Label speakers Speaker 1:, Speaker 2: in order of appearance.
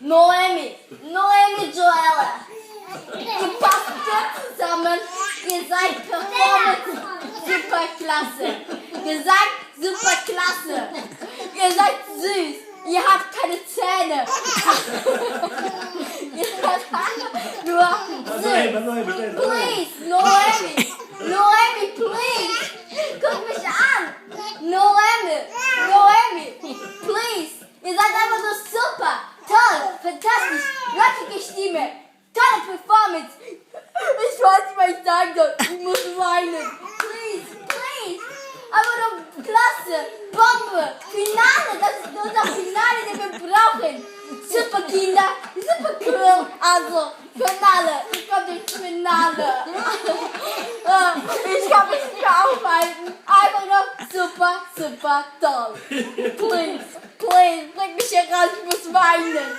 Speaker 1: Noemi, Joella. Ihr passt gut zusammen. Ihr seid Performance superklasse. Ihr seid superklasse. Ihr seid süß. Ihr habt keine Zähne. Ihr seid nur süß. Please, Noemi, please. Guck mich an. Noemi, please. Ihr seid einfach so super. Toll, fantastisch, rockige Stimme, tolle Performance. Ich weiß nicht, was ich sagen soll. Ich muss weinen. Please. Aber doch klasse, Bombe, Finale. Das ist unser Finale, den wir brauchen. Super Kinder, super cool. Also, Finale. Ich komme durchs Finale. Ich kann mich nicht mehr aufhalten. Einfach noch super toll. Please, bring mich hier raus. Ich muss weinen.